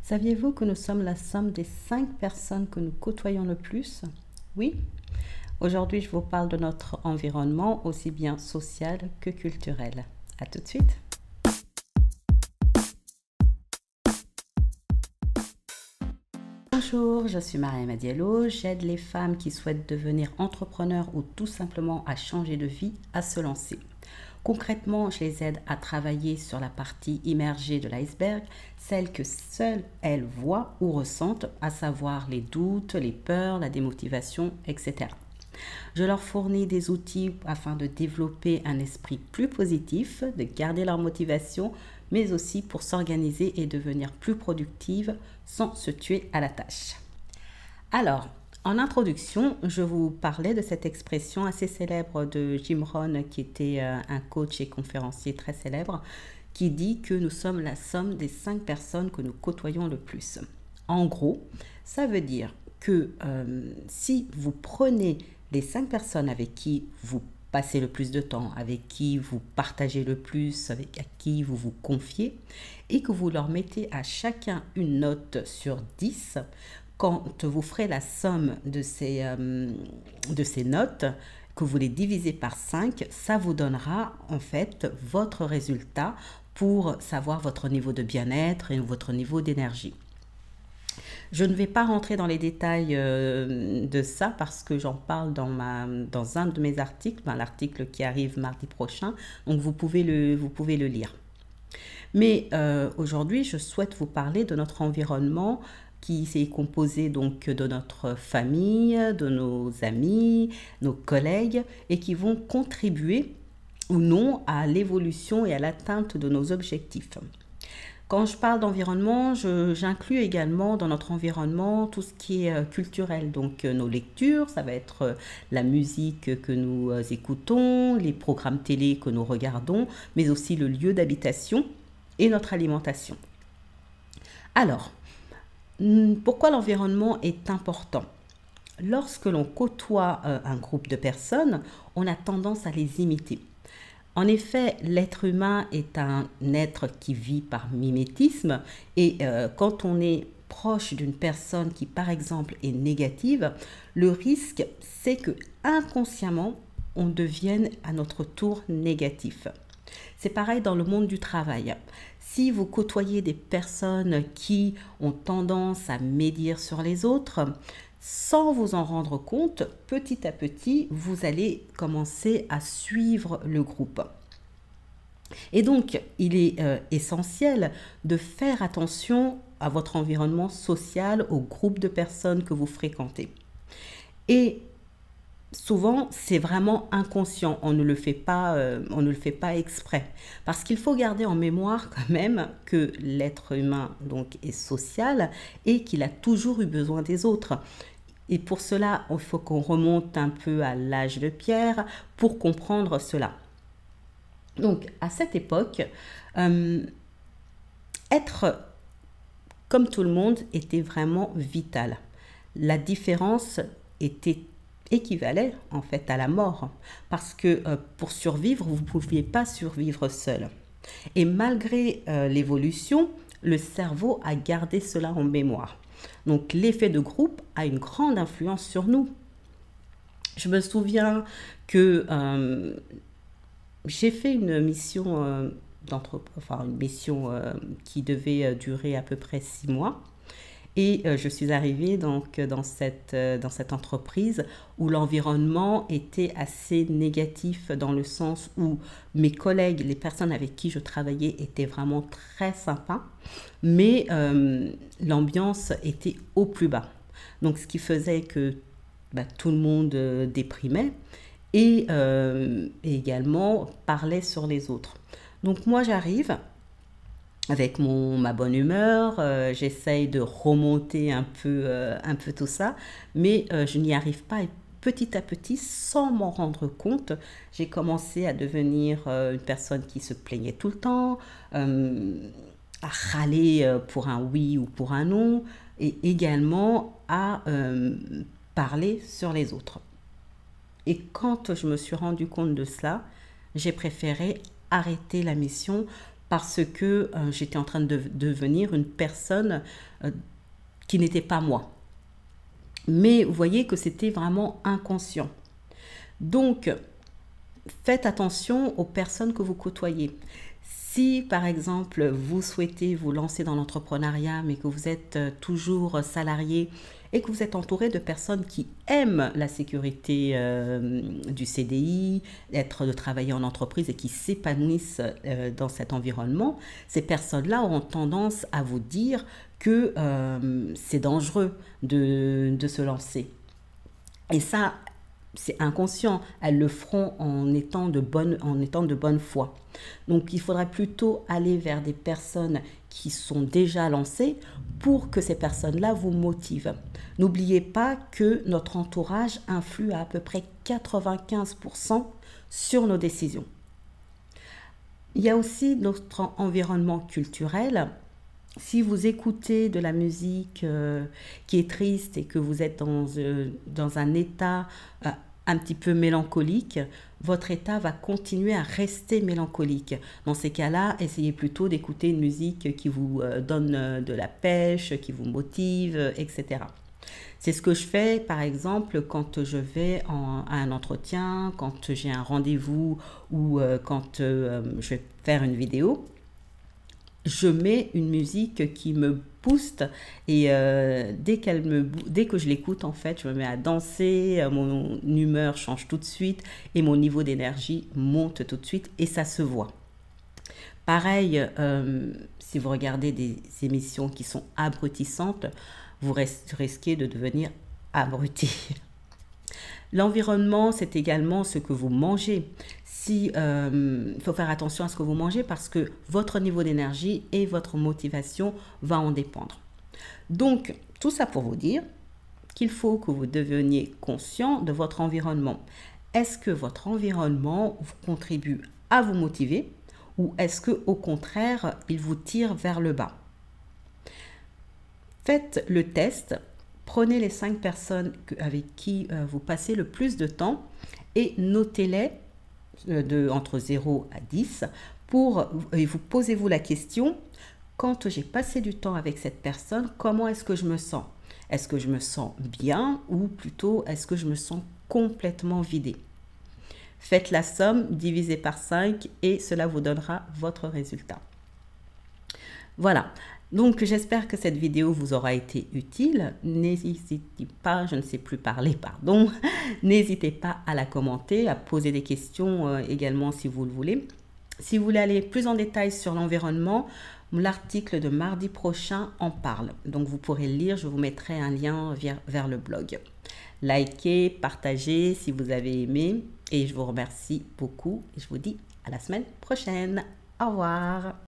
Saviez-vous que nous sommes la somme des 5 personnes que nous côtoyons le plus? Oui. Aujourd'hui, je vous parle de notre environnement, aussi bien social que culturel. À tout de suite. Bonjour, je suis Mariama Diallo. J'aide les femmes qui souhaitent devenir entrepreneurs ou tout simplement à changer de vie, à se lancer. Concrètement, je les aide à travailler sur la partie immergée de l'iceberg, celle que seules elles voient ou ressentent, à savoir les doutes, les peurs, la démotivation, etc. Je leur fournis des outils afin de développer un esprit plus positif, de garder leur motivation, mais aussi pour s'organiser et devenir plus productive sans se tuer à la tâche. Alors, en introduction, je vous parlais de cette expression assez célèbre de Jim Rohn, qui était un coach et conférencier très célèbre, qui dit que nous sommes la somme des 5 personnes que nous côtoyons le plus. En gros, ça veut dire que si vous prenez les 5 personnes avec qui vous passez le plus de temps, avec qui vous partagez le plus, à qui vous vous confiez, et que vous leur mettez à chacun une note sur 10, quand vous ferez la somme de ces notes, que vous les divisez par 5, ça vous donnera en fait votre résultat pour savoir votre niveau de bien-être et votre niveau d'énergie. Je ne vais pas rentrer dans les détails de ça parce que j'en parle dans un de mes articles, l'article qui arrive mardi prochain, donc vous pouvez le lire. Mais aujourd'hui, je souhaite vous parler de notre environnement qui est composé donc de notre famille, de nos amis, nos collègues et qui vont contribuer ou non à l'évolution et à l'atteinte de nos objectifs. Quand je parle d'environnement, j'inclus également dans notre environnement tout ce qui est culturel. Donc nos lectures, ça va être la musique que nous écoutons, les programmes télé que nous regardons, mais aussi le lieu d'habitation et notre alimentation. Alors, pourquoi l'environnement est important? Lorsque l'on côtoie un groupe de personnes, on a tendance à les imiter. En effet, l'être humain est un être qui vit par mimétisme et quand on est proche d'une personne qui, par exemple, est négative, le risque, c'est que inconsciemment, on devienne à notre tour négatif. C'est pareil dans le monde du travail. Si vous côtoyez des personnes qui ont tendance à médire sur les autres, sans vous en rendre compte, petit à petit, vous allez commencer à suivre le groupe. Et donc, il est essentiel de faire attention à votre environnement social, au groupe de personnes que vous fréquentez. Et souvent, c'est vraiment inconscient, on ne le fait pas exprès. Parce qu'il faut garder en mémoire quand même que l'être humain donc, est social et qu'il a toujours eu besoin des autres. Et pour cela, il faut qu'on remonte un peu à l'âge de pierre pour comprendre cela. Donc, à cette époque, être comme tout le monde était vraiment vital. La différence équivalait en fait à la mort, parce que pour survivre, vous ne pouviez pas survivre seul. Et malgré l'évolution, le cerveau a gardé cela en mémoire. Donc l'effet de groupe a une grande influence sur nous. Je me souviens que j'ai fait une mission qui devait durer à peu près 6 mois. Et je suis arrivée donc dans cette entreprise où l'environnement était assez négatif dans le sens où mes collègues, les personnes avec qui je travaillais étaient vraiment très sympas, mais l'ambiance était au plus bas. Donc ce qui faisait que tout le monde déprimait et également parlait sur les autres. Donc moi j'arrive avec ma bonne humeur, j'essaye de remonter un peu tout ça, mais je n'y arrive pas. Et petit à petit, sans m'en rendre compte, j'ai commencé à devenir une personne qui se plaignait tout le temps, à râler pour un oui ou pour un non, et également à parler sur les autres. Et quand je me suis rendu compte de cela, j'ai préféré arrêter la mission parce que j'étais en train de devenir une personne qui n'était pas moi. Mais vous voyez que c'était vraiment inconscient. Donc, faites attention aux personnes que vous côtoyez. Si, par exemple, vous souhaitez vous lancer dans l'entrepreneuriat, mais que vous êtes toujours salarié et que vous êtes entouré de personnes qui aiment la sécurité du CDI, de travailler en entreprise et qui s'épanouissent dans cet environnement, ces personnes-là auront tendance à vous dire que c'est dangereux de se lancer. Et ça, c'est inconscient. Elles le feront en étant de bonne foi. Donc, il faudrait plutôt aller vers des personnes qui sont déjà lancées pour que ces personnes-là vous motivent. N'oubliez pas que notre entourage influe à peu près 95% sur nos décisions. Il y a aussi notre environnement culturel. Si vous écoutez de la musique qui est triste et que vous êtes dans un état un petit peu mélancolique, votre état va continuer à rester mélancolique. Dans ces cas-là, essayez plutôt d'écouter une musique qui vous donne de la pêche, qui vous motive, etc. C'est ce que je fais, par exemple, quand je vais à un entretien, quand j'ai un rendez-vous ou quand je vais faire une vidéo. Je mets une musique qui me booste et dès que je l'écoute, en fait, je me mets à danser, mon humeur change tout de suite et mon niveau d'énergie monte tout de suite et ça se voit. Pareil, si vous regardez des émissions qui sont abrutissantes, vous risquez de devenir abruti. L'environnement, c'est également ce que vous mangez. Il faut faire attention à ce que vous mangez parce que votre niveau d'énergie et votre motivation va en dépendre. Donc, tout ça pour vous dire qu'il faut que vous deveniez conscient de votre environnement. Est-ce que votre environnement vous contribue à vous motiver ou est-ce que au contraire, il vous tire vers le bas? Faites le test. Prenez les 5 personnes avec qui vous passez le plus de temps et notez-les entre 0 à 10 et vous posez-vous la question, quand j'ai passé du temps avec cette personne, comment est-ce que je me sens? Est-ce que je me sens bien ou plutôt est-ce que je me sens complètement vidée? Faites la somme, divisée par 5 et cela vous donnera votre résultat. Voilà. Donc, j'espère que cette vidéo vous aura été utile. N'hésitez pas, je ne sais plus parler, pardon. N'hésitez pas à la commenter, à poser des questions également si vous le voulez. Si vous voulez aller plus en détail sur l'environnement, l'article de mardi prochain en parle. Donc, vous pourrez le lire, je vous mettrai un lien vers le blog. Likez, partagez si vous avez aimé et je vous remercie beaucoup. Et je vous dis à la semaine prochaine. Au revoir.